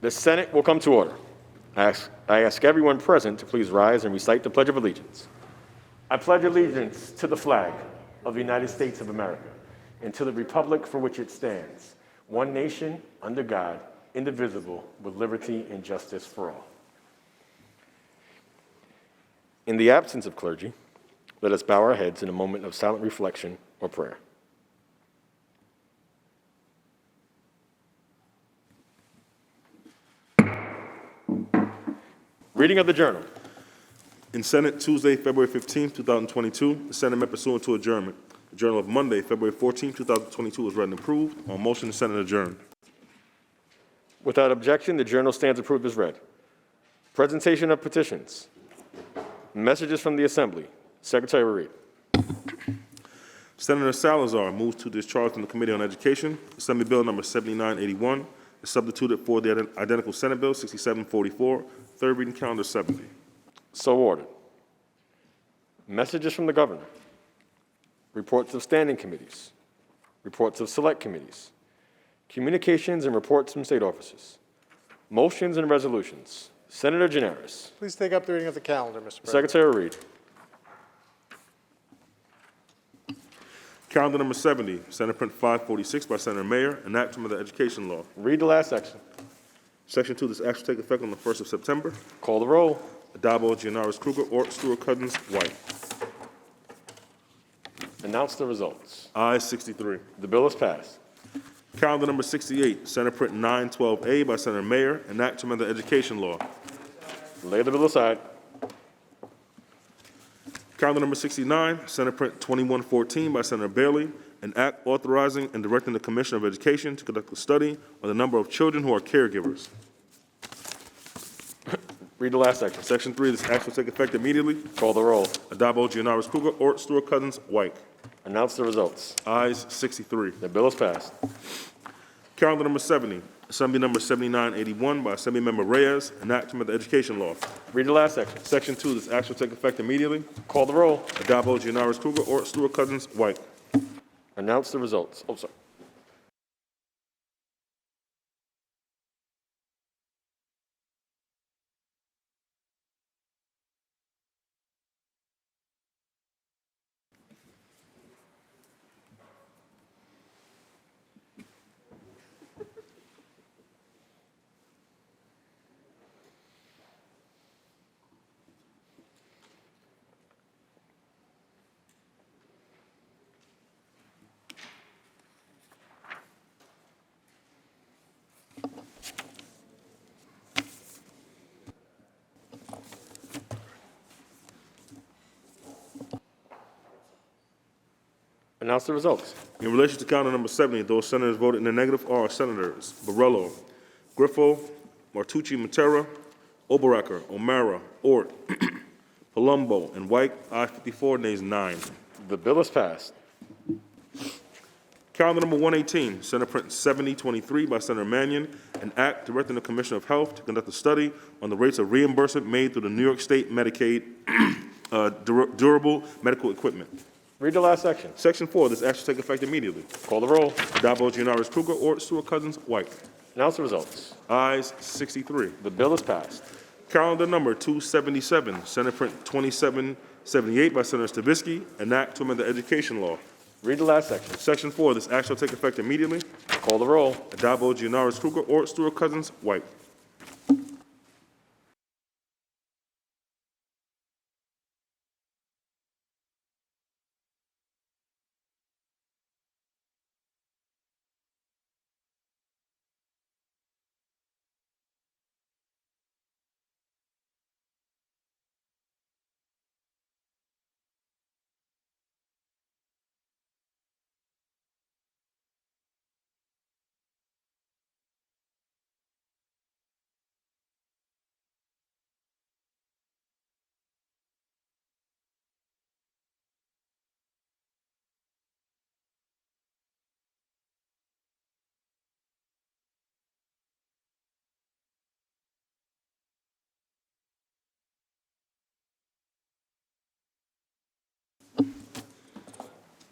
The Senate will come to order. I ask everyone present to please rise and recite the Pledge of Allegiance. I pledge allegiance to the flag of the United States of America and to the republic for which it stands, one nation, under God, indivisible, with liberty and justice for all. In the absence of clergy, let us bow our heads in a moment of silent reflection or prayer. Reading of the Journal. In Senate, Tuesday, February 15, 2022, the Senate met pursuant to adjournment. The Journal of Monday, February 14, 2022 was read and approved. On motion, the Senate adjourned. Without objection, the Journal stands approved as read. Presentation of petitions. Messages from the Assembly. Secretary will read. Senator Salazar moves to discharge from the Committee on Education Assembly Bill number 7981, is substituted for the identical Senate Bill 6744, third reading calendar 70. So ordered. Messages from the Governor. Reports of standing committees. Reports of select committees. Communications and reports from state offices. Motions and resolutions. Senator Gianaris. Please take up the reading of the calendar, Mr. President. Secretary will read. Calendar number 70, Senate Print 546 by Senator Mayer, enactment of the Education Law. Read the last section. Section 2, this act will take effect on the 1st of September. Call the roll. Adabo, Gianaris Kruger, Ort, Stewart-Cousins, White. Announce the results. Ayes 63. The bill is passed. Calendar number 68, Senate Print 912A by Senator Mayer, enactment of the Education Law. Lay the bill aside. Calendar number 69, Senate Print 2114 by Senator Bailey, an act authorizing and directing the Commissioner of Education to conduct a study on the number of children who are caregivers. Read the last section. Section 3, this act will take effect immediately. Call the roll. Adabo, Gianaris Kruger, Ort, Stewart-Cousins, White. Announce the results. Ayes 63. The bill is passed. Calendar number 70, Assembly number 7981 by Assemblymember Reyes, enactment of the Education Law. Read the last section. Section 2, this act will take effect immediately. Call the roll. Adabo, Gianaris Kruger, Ort, Stewart-Cousins, White. Announce the results. Oh, sorry. Announce the results. In relation to calendar number 70, those senators voted in the negative are Senators Borrello, Griffo, Martucci Matera, Oberacker, O'Mara, Ort, Palumbo, and White. Ayes 54, nays 9. The bill is passed. Calendar number 118, Senate Print 7023 by Senator Mannion, an act directing the Commissioner of Health to conduct a study on the rates of reimbursement made through the New York State Medicaid durable medical equipment. Read the last section. Section 4, this act will take effect immediately. Call the roll. Adabo, Gianaris Kruger, Ort, Stewart-Cousins, White. Announce the results. Ayes 63. The bill is passed. Calendar number 277, Senate Print 2778 by Senator Stavisky, an act to amend the Education Law. Read the last section. Section 4, this act shall take effect immediately. Call the roll. Adabo, Gianaris Kruger, Ort, Stewart-Cousins, White.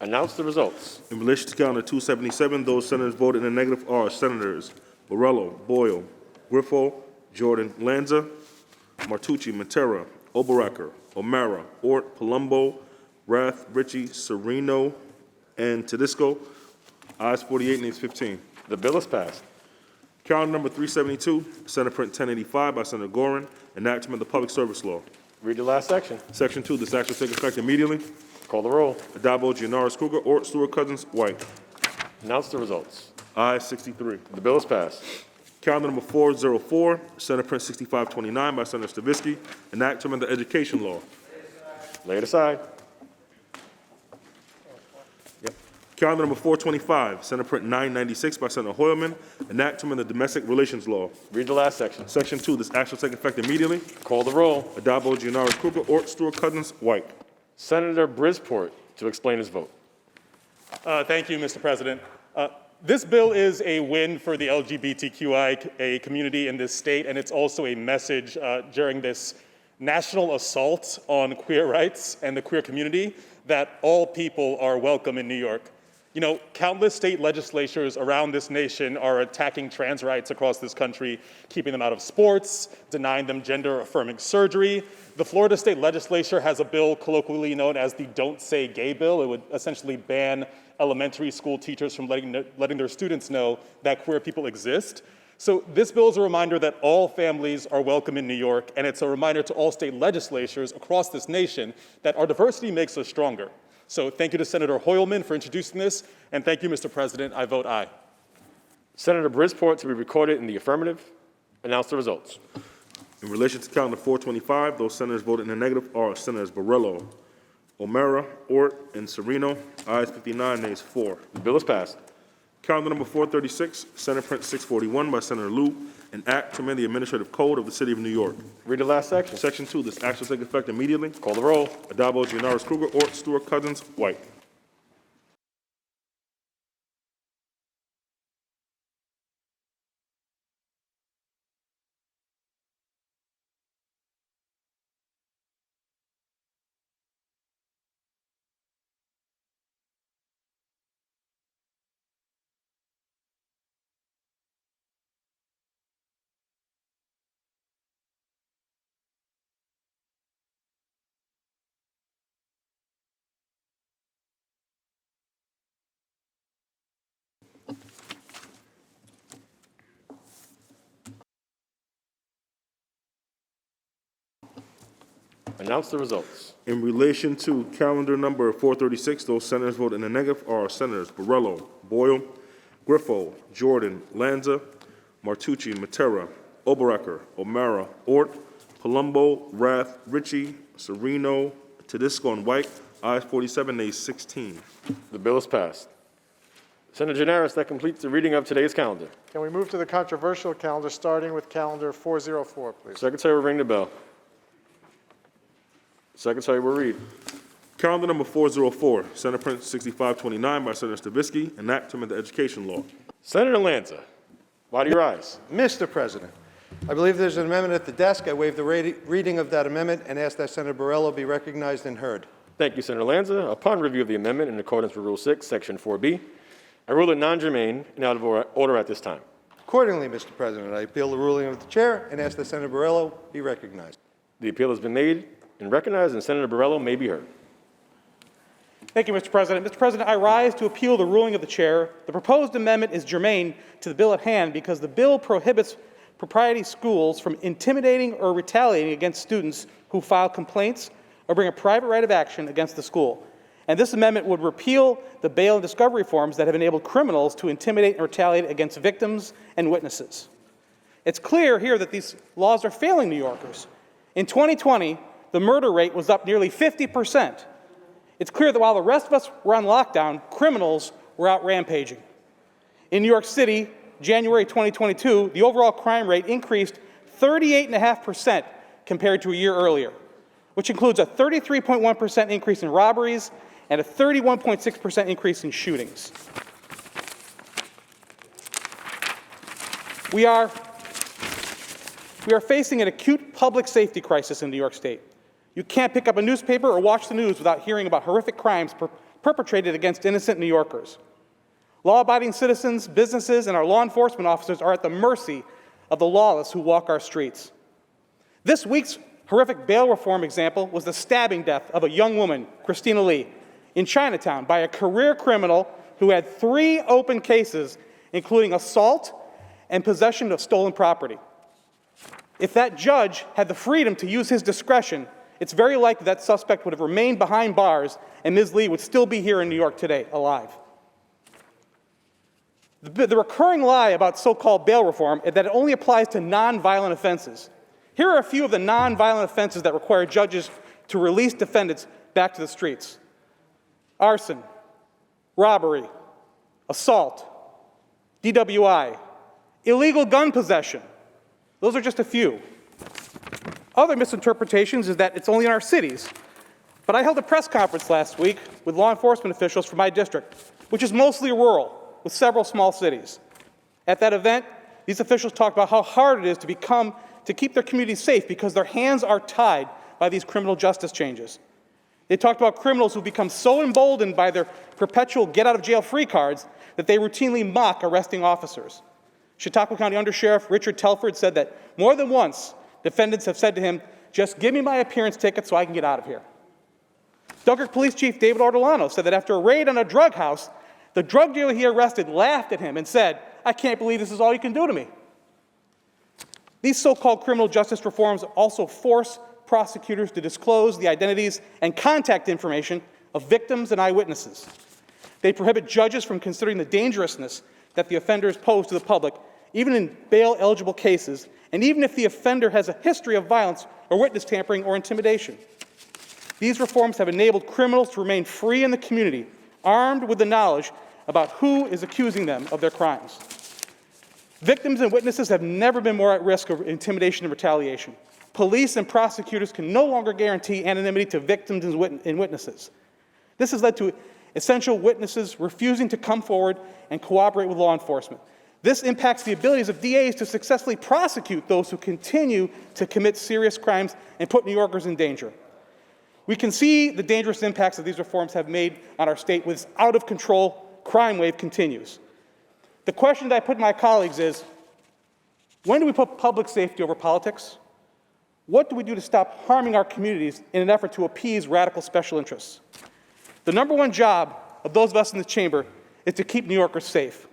Announce the results. In relation to calendar 277, those senators voted in the negative are Senators Borrello, Boyle, Griffo, Jordan, Lanza, Martucci, Matera, Oberacker, O'Mara, Ort, Palumbo, Rath, Ritchie, Sereno, and Tedisco. Ayes 48, nays 15. The bill is passed. Calendar number 372, Senate Print 1085 by Senator Gorin, enactment of the Public Service Law. Read the last section. Section 2, this act shall take effect immediately. Call the roll. Adabo, Gianaris Kruger, Ort, Stewart Cousins, White. Announce the results. Ayes 63. The bill is passed. Calendar number 404, Senate Print 6529 by Senator Stavisky, enactment of the Education Law. Lay it aside. Calendar number 425, Senate Print 996 by Senator Hoylman, enactment of the Domestic Relations Law. Read the last section. Section 2, this act shall take effect immediately. Call the roll. Adabo, Gianaris Kruger, Ort, Stewart Cousins, White. Senator Bridgeport to explain his vote. Thank you, Mr. President. This bill is a win for the LGBTQIA community in this state, and it's also a message during this national assault on queer rights and the queer community that all people are welcome in New York. You know, countless state legislatures around this nation are attacking trans rights across this country, keeping them out of sports, denying them gender-affirming surgery. The Florida State Legislature has a bill colloquially known as the Don't Say Gay bill. It would essentially ban elementary school teachers from letting their students know that queer people exist. So this bill is a reminder that all families are welcome in New York, and it's a reminder to all state legislatures across this nation that our diversity makes us stronger. So thank you to Senator Hoylman for introducing this, and thank you, Mr. President. I vote aye. Senator Bridgeport to be recorded in the affirmative. Announce the results. In relation to calendar 425, those senators voted in the negative are Senators Borrello, O'Mara, Ort, and Sereno. Ayes 59, nays 4. The bill is passed. Calendar number 436, Senate Print 641 by Senator Lieu, an act to amend the administrative code of the City of New York. Read the last section. Section 2, this act shall take effect immediately. Call the roll. Adabo, Gianaris Kruger, Ort, Stewart Cousins, White. Announce the results. In relation to calendar number 436, those senators voted in the negative are Senators Borrello, Boyle, Griffo, Jordan, Lanza, Martucci, Matera, Oberacker, O'Mara, Ort, Palumbo, Rath, Ritchie, Sereno, Tedisco, and White. Ayes 47, nays 16. The bill is passed. Senator Gianaris, that completes the reading of today's calendar. Can we move to the controversial calendar, starting with calendar 404, please? Secretary will ring the bell. Secretary will read. Calendar number 404, Senate Print 6529 by Senator Stavisky, enactment of the Education Law. Senator Lanza, why do you rise? Mr. President, I believe there's an amendment at the desk. I waive the reading of that amendment and ask that Senator Borrello be recognized and heard. Thank you, Senator Lanza. Upon review of the amendment in accordance with Rule 6, Section 4B, I rule it non-germane and out of order at this time. Accordingly, Mr. President, I appeal the ruling of the chair and ask that Senator Borrello be recognized. The appeal has been made and recognized, and Senator Borrello may be heard. Thank you, Mr. President. Mr. President, I rise to appeal the ruling of the chair. The proposed amendment is germane to the bill at hand because the bill prohibits proprietary schools from intimidating or retaliating against students who file complaints or bring a private right of action against the school. And this amendment would repeal the bail and discovery forms that have enabled criminals to intimidate and retaliate against victims and witnesses. It's clear here that these laws are failing New Yorkers. In 2020, the murder rate was up nearly 50%. It's clear that while the rest of us were on lockdown, criminals were out rampaging. In New York City, January 2022, the overall crime rate increased 38.5% compared to a year earlier, which includes a 33.1% increase in robberies and a 31.6% increase in shootings. We are facing an acute public safety crisis in New York State. You can't pick up a newspaper or watch the news without hearing about horrific crimes perpetrated against innocent New Yorkers. Law-abiding citizens, businesses, and our law enforcement officers are at the mercy of the lawless who walk our streets. This week's horrific bail reform example was the stabbing death of a young woman, Christina Lee, in Chinatown by a career criminal who had 3 open cases, including assault and possession of stolen property. If that judge had the freedom to use his discretion, it's very likely that suspect would have remained behind bars and Ms. Lee would still be here in New York today, alive. The recurring lie about so-called bail reform is that it only applies to nonviolent offenses. Here are a few of the nonviolent offenses that require judges to release defendants back to the streets: arson, robbery, assault, DWI, illegal gun possession. Those are just a few. Other misinterpretations is that it's only in our cities. But I held a press conference last week with law enforcement officials from my district, which is mostly rural, with several small cities. At that event, these officials talked about how hard it is to keep their communities safe because their hands are tied by these criminal justice changes. They talked about criminals who become so emboldened by their perpetual get-out-of-jail-free cards that they routinely mock arresting officers. Chautauqua County Undersheriff Richard Telford said that more than once, defendants have said to him, "Just give me my appearance ticket so I can get out of here." Dunkirk Police Chief David Ortolano said that after a raid on a drug house, the drug dealer he arrested laughed at him and said, "I can't believe this is all you can do to me." These so-called criminal justice reforms also force prosecutors to disclose the identities and contact information of victims and eyewitnesses. They prohibit judges from considering the dangerousness that the offenders pose to the public, even in bail-eligible cases, and even if the offender has a history of violence or witness tampering or intimidation. These reforms have enabled criminals to remain free in the community, armed with the knowledge about who is accusing them of their crimes. Victims and witnesses have never been more at risk of intimidation and retaliation. Police and prosecutors can no longer guarantee anonymity to victims and witnesses. This has led to essential witnesses refusing to come forward and cooperate with law enforcement. This impacts the abilities of DAs to successfully prosecute those who continue to commit serious crimes and put New Yorkers in danger. We can see the dangerous impacts that these reforms have made on our state with this out-of-control crime wave continues. The question that I put to my colleagues is, when do we put public safety over politics? What do we do to stop harming our communities in an effort to appease radical special interests? The number one job of those of us in the chamber is to keep New Yorkers safe.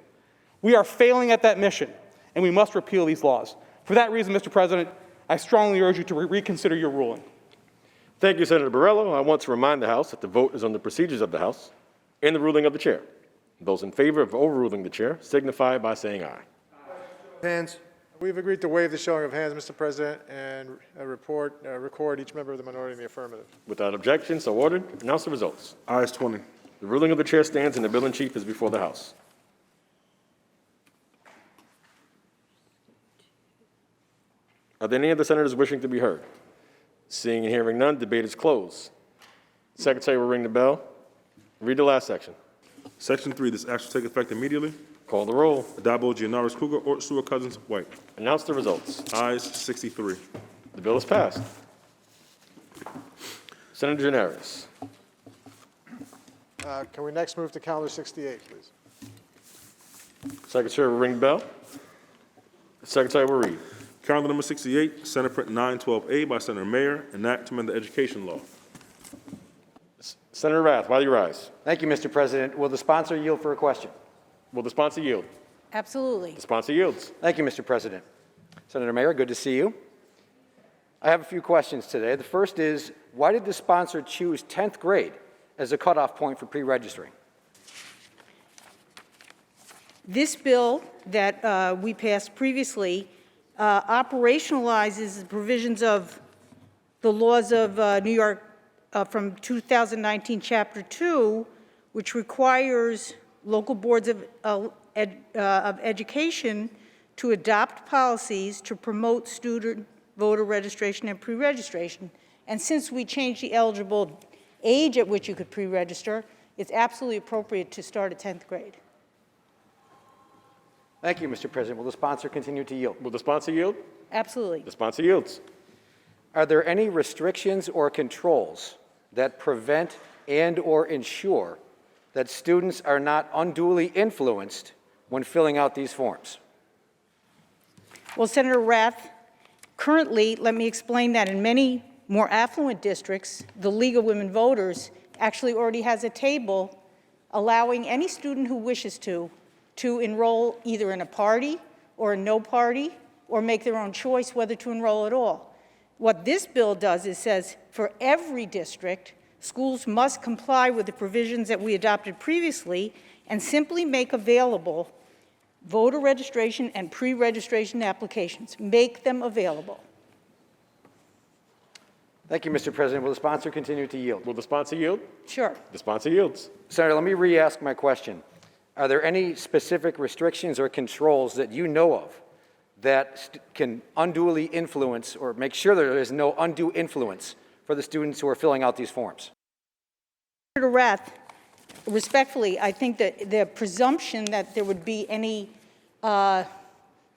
We are failing at that mission, and we must repeal these laws. For that reason, Mr. President, I strongly urge you to reconsider your ruling. Thank you, Senator Borrello. I want to remind the House that the vote is on the procedures of the House and the ruling of the chair. Those in favor of overruling the chair signify by saying aye. Hands. We've agreed to waive the showing of hands, Mr. President, and record each member of the minority in the affirmative. Without objection, so ordered. Announce the results. Ayes 20. The ruling of the chair stands and the bill in chief is before the House. Are there any other senators wishing to be heard? Seeing and hearing none, debate is closed. Secretary will ring the bell. Read the last section. Section 3, this act will take effect immediately. Call the roll. Addabbo, Gianaris, Kruger, Ort, Stewart, Cousins, White. Announce the results. Ayes 63. The bill is passed. Senator Gianaris. Can we next move to calendar 68, please? Secretary will ring the bell. The Secretary will read. Calendar number 68, Senate Print 912A by Senator Mayer, an act to amend the education law. Senator Rath, why do you rise? Thank you, Mr. President. Will the sponsor yield for a question? Will the sponsor yield? Absolutely. The sponsor yields. Thank you, Mr. President. Senator Mayer, good to see you. I have a few questions today. The first is, why did the sponsor choose 10th grade as a cutoff point for pre-registering? This bill that we passed previously operationalizes the provisions of the laws of New York from 2019, Chapter 2, which requires local boards of education to adopt policies to promote student voter registration and pre-registration. And since we changed the eligible age at which you could pre-register, it's absolutely appropriate to start at 10th grade. Thank you, Mr. President. Will the sponsor continue to yield? Will the sponsor yield? Absolutely. The sponsor yields. Are there any restrictions or controls that prevent and/or ensure that students are not unduly influenced when filling out these forms? Well, Senator Rath, currently, let me explain that in many more affluent districts, the League of Women Voters actually already has a table allowing any student who wishes to enroll either in a party or a no party or make their own choice whether to enroll at all. What this bill does is says for every district, schools must comply with the provisions that we adopted previously and simply make available voter registration and pre-registration applications. Make them available. Thank you, Mr. President. Will the sponsor continue to yield? Will the sponsor yield? Sure. The sponsor yields. Senator, let me re-ask my question. Are there any specific restrictions or controls that you know of that can unduly influence or make sure there is no undue influence for the students who are filling out these forms? Senator Rath, respectfully, I think that the presumption that there would be any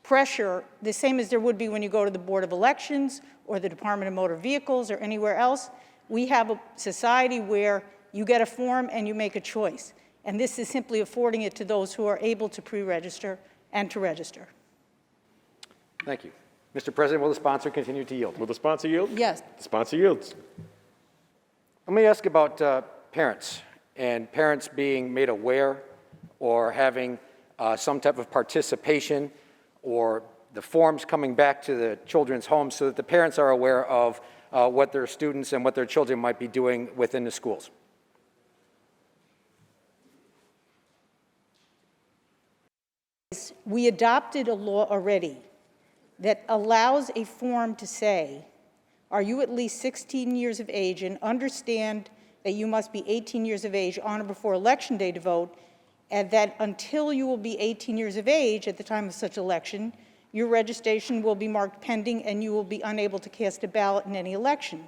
pressure, the same as there would be when you go to the Board of Elections or the Department of Motor Vehicles or anywhere else, we have a society where you get a form and you make a choice. And this is simply affording it to those who are able to pre-register and to register. Thank you. Mr. President, will the sponsor continue to yield? Will the sponsor yield? Yes. The sponsor yields. Let me ask about parents and parents being made aware or having some type of participation or the forms coming back to the children's homes so that the parents are aware of what their students and what their children might be doing within the schools. We adopted a law already that allows a form to say, are you at least 16 years of age and understand that you must be 18 years of age on or before Election Day to vote, and that until you will be 18 years of age at the time of such election, your registration will be marked pending and you will be unable to cast a ballot in any election.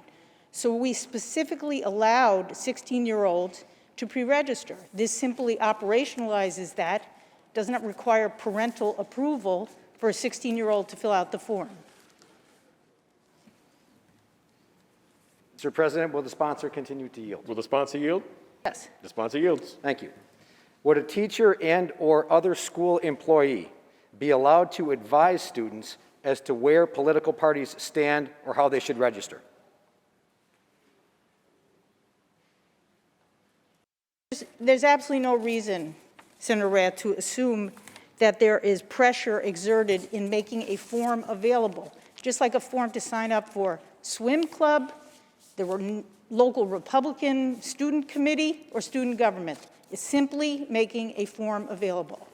So we specifically allowed 16-year-olds to pre-register. This simply operationalizes that, does not require parental approval for a 16-year-old to fill out the form. Mr. President, will the sponsor continue to yield? Will the sponsor yield? Yes. The sponsor yields. Thank you. Would a teacher and/or other school employee be allowed to advise students as to where political parties stand or how they should register? There's absolutely no reason, Senator Rath, to assume that there is pressure exerted in making a form available. Just like a form to sign up for swim club, the local Republican student committee, or student government. It's simply making a form available.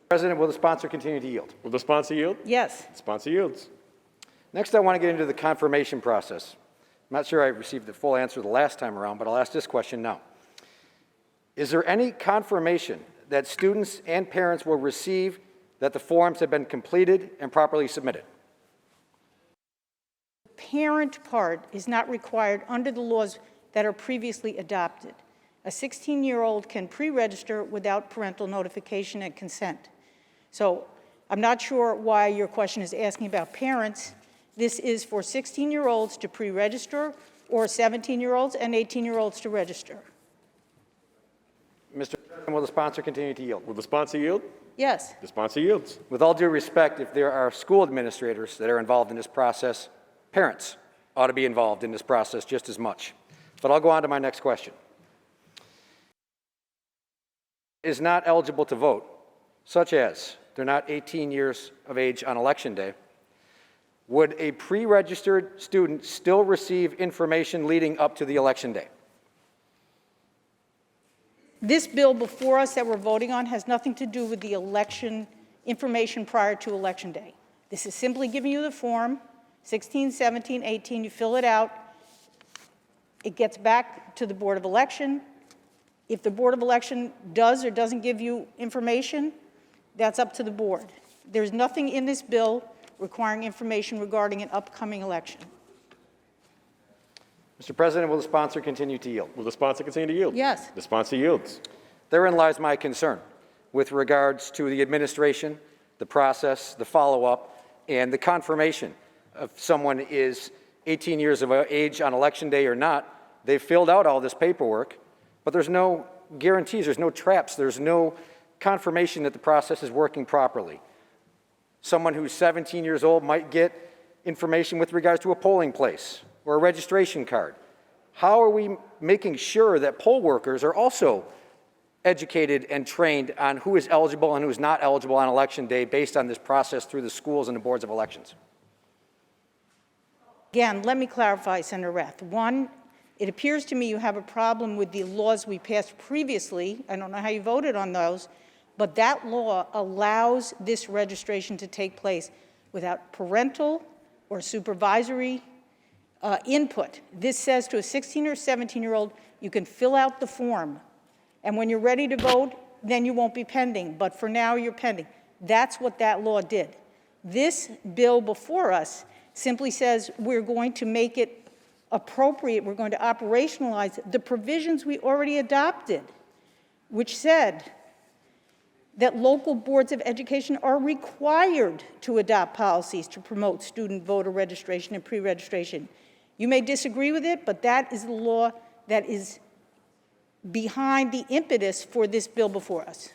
President, will the sponsor continue to yield? Will the sponsor yield? Yes. The sponsor yields. Next, I want to get into the confirmation process. I'm not sure I received the full answer the last time around, but I'll ask this question now. Is there any confirmation that students and parents will receive that the forms have been completed and properly submitted? The parent part is not required under the laws that are previously adopted. A 16-year-old can pre-register without parental notification and consent. So I'm not sure why your question is asking about parents. This is for 16-year-olds to pre-register or 17-year-olds and 18-year-olds to register. Mr. President, will the sponsor continue to yield? Will the sponsor yield? Yes. The sponsor yields. With all due respect, if there are school administrators that are involved in this process, parents ought to be involved in this process just as much. But I'll go on to my next question. Is not eligible to vote, such as they're not 18 years of age on Election Day, would a pre-registered student still receive information leading up to the Election Day? This bill before us that we're voting on has nothing to do with the election information prior to Election Day. This is simply giving you the form, 16, 17, 18, you fill it out, it gets back to the Board of Election. If the Board of Election does or doesn't give you information, that's up to the board. There's nothing in this bill requiring information regarding an upcoming election. Mr. President, will the sponsor continue to yield? Will the sponsor continue to yield? Yes. The sponsor yields. Therein lies my concern with regards to the administration, the process, the follow-up, and the confirmation of someone is 18 years of age on Election Day or not. They've filled out all this paperwork, but there's no guarantees, there's no traps, there's no confirmation that the process is working properly. Someone who's 17 years old might get information with regards to a polling place or a registration card. How are we making sure that poll workers are also educated and trained on who is eligible and who is not eligible on Election Day based on this process through the schools and the boards of elections? Again, let me clarify, Senator Rath. One, it appears to me you have a problem with the laws we passed previously. I don't know how you voted on those, but that law allows this registration to take place without parental or supervisory input. This says to a 16 or 17-year-old, you can fill out the form, and when you're ready to vote, then you won't be pending, but for now you're pending. That's what that law did. This bill before us simply says we're going to make it appropriate, we're going to operationalize the provisions we already adopted, which said that local boards of education are required to adopt policies to promote student voter registration and pre-registration. You may disagree with it, but that is the law that is behind the impetus for this bill before us.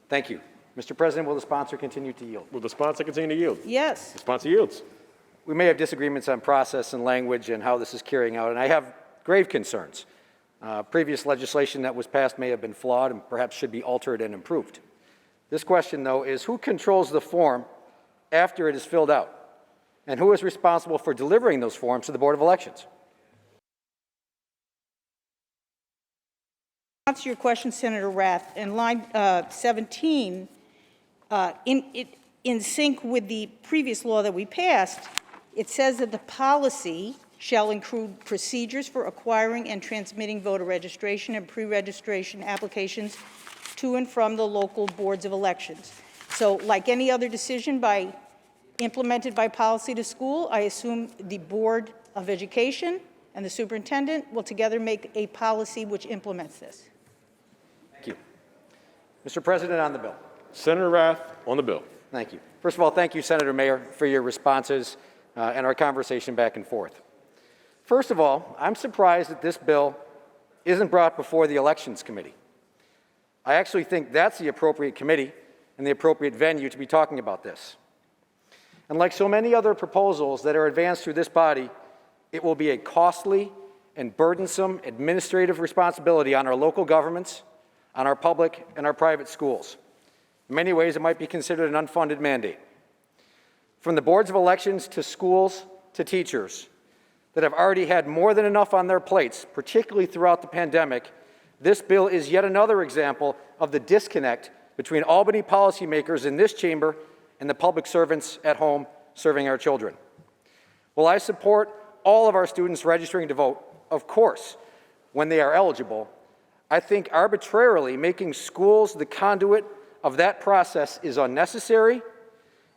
Thank you. Mr. President, will the sponsor continue to yield? Will the sponsor continue to yield? Yes. The sponsor yields. We may have disagreements on process and language and how this is carrying out, and I have grave concerns. Previous legislation that was passed may have been flawed and perhaps should be altered and improved. This question, though, is who controls the form after it is filled out? And who is responsible for delivering those forms to the Board of Elections? To answer your question, Senator Rath, in line 17, in sync with the previous law that we passed, it says that the policy shall include procedures for acquiring and transmitting voter registration and pre-registration applications to and from the local boards of elections. So like any other decision implemented by policy to school, I assume the Board of Education and the superintendent will together make a policy which implements this. Thank you. Mr. President, on the bill. Senator Rath on the bill. Thank you. First of all, thank you, Senator Mayer, for your responses and our conversation back and forth. First of all, I'm surprised that this bill isn't brought before the Elections Committee. I actually think that's the appropriate committee and the appropriate venue to be talking about this. And like so many other proposals that are advanced through this body, it will be a costly and burdensome administrative responsibility on our local governments, on our public and our private schools. In many ways, it might be considered an unfunded mandate. From the boards of elections to schools to teachers that have already had more than enough on their plates, particularly throughout the pandemic, this bill is yet another example of the disconnect between Albany policymakers in this chamber and the public servants at home serving our children. While I support all of our students registering to vote, of course, when they are eligible, I think arbitrarily making schools the conduit of that process is unnecessary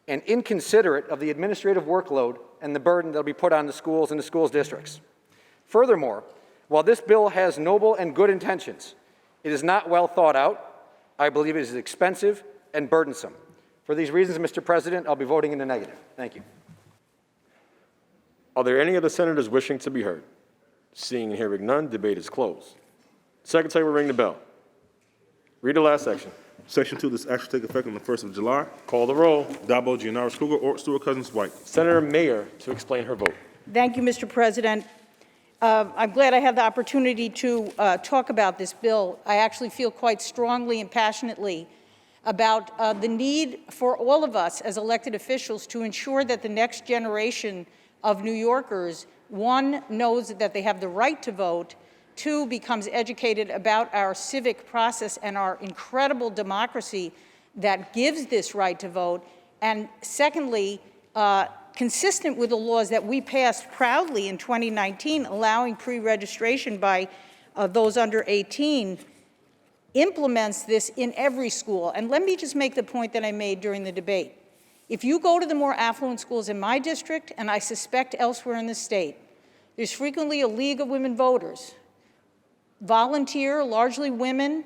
and inconsiderate of the administrative workload and the burden that will be put on the schools and the schools districts. Furthermore, while this bill has noble and good intentions, it is not well thought out. I believe it is expensive and burdensome. For these reasons, Mr. President, I'll be voting in the negative. Thank you. Are there any other senators wishing to be heard? Seeing and hearing none, debate is closed. Secretary will ring the bell. Read the last section. Section 2, this action take effect on the 1st of July. Call the roll. Dabo, Giannaris Kruger, Ort, Stewart, Cousins, White. Senator Mayer to explain her vote. Thank you, Mr. President. I'm glad I have the opportunity to talk about this bill. I actually feel quite strongly and passionately about the need for all of us as elected officials to ensure that the next generation of New Yorkers, one, knows that they have the right to vote, two, becomes educated about our civic process and our incredible democracy that gives this right to vote, and secondly, consistent with the laws that we passed proudly in 2019, allowing pre-registration by those under 18, implements this in every school. And let me just make the point that I made during the debate. If you go to the more affluent schools in my district, and I suspect elsewhere in the state, there's frequently a League of Women Voters, volunteer, largely women,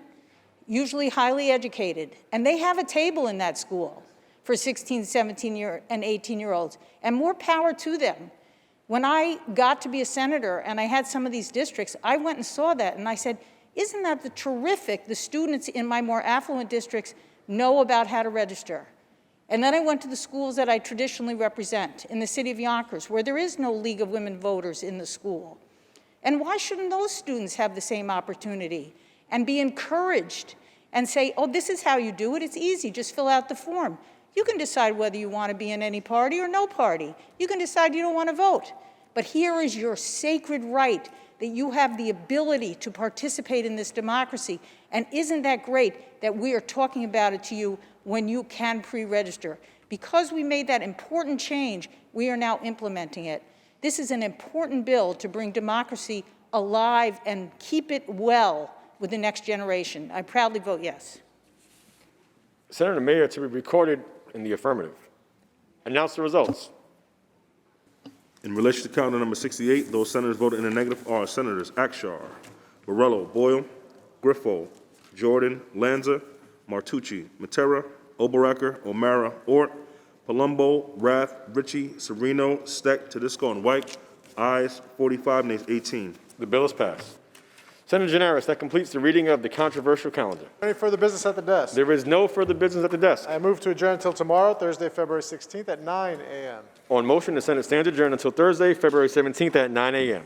usually highly educated, and they have a table in that school for 16, 17, and 18-year-olds, and more power to them. When I got to be a senator and I had some of these districts, I went and saw that and I said, isn't that the terrific? The students in my more affluent districts know about how to register. And then I went to the schools that I traditionally represent in the city of Yonkers, where there is no League of Women Voters in the school. And why shouldn't those students have the same opportunity and be encouraged and say, oh, this is how you do it. It's easy. Just fill out the form. You can decide whether you want to be in any party or no party. You can decide you don't want to vote. But here is your sacred right that you have the ability to participate in this democracy. And isn't that great that we are talking about it to you when you can pre-register? Because we made that important change, we are now implementing it. This is an important bill to bring democracy alive and keep it well with the next generation. I proudly vote yes. Senator Mayer to be recorded in the affirmative. Announce the results. In relation to calendar number 68, those senators voted in the negative are Senators Akshar, Borrello, Boyle, Griffo, Jordan, Lanza, Martucci, Matera, Oberacker, O'Mara, Ort, Palumbo, Rath, Ritchie, Sereno, Steck, Tedisco, and White. Ayes 45, nays 18. The bill is passed. Senator Janaris, that completes the reading of the controversial calendar. Any further business at the desk? There is no further business at the desk. I move to adjourn until tomorrow, Thursday, February 16th at 9 a.m. On motion, the Senate stands adjourned until Thursday, February 17th at 9 a.m.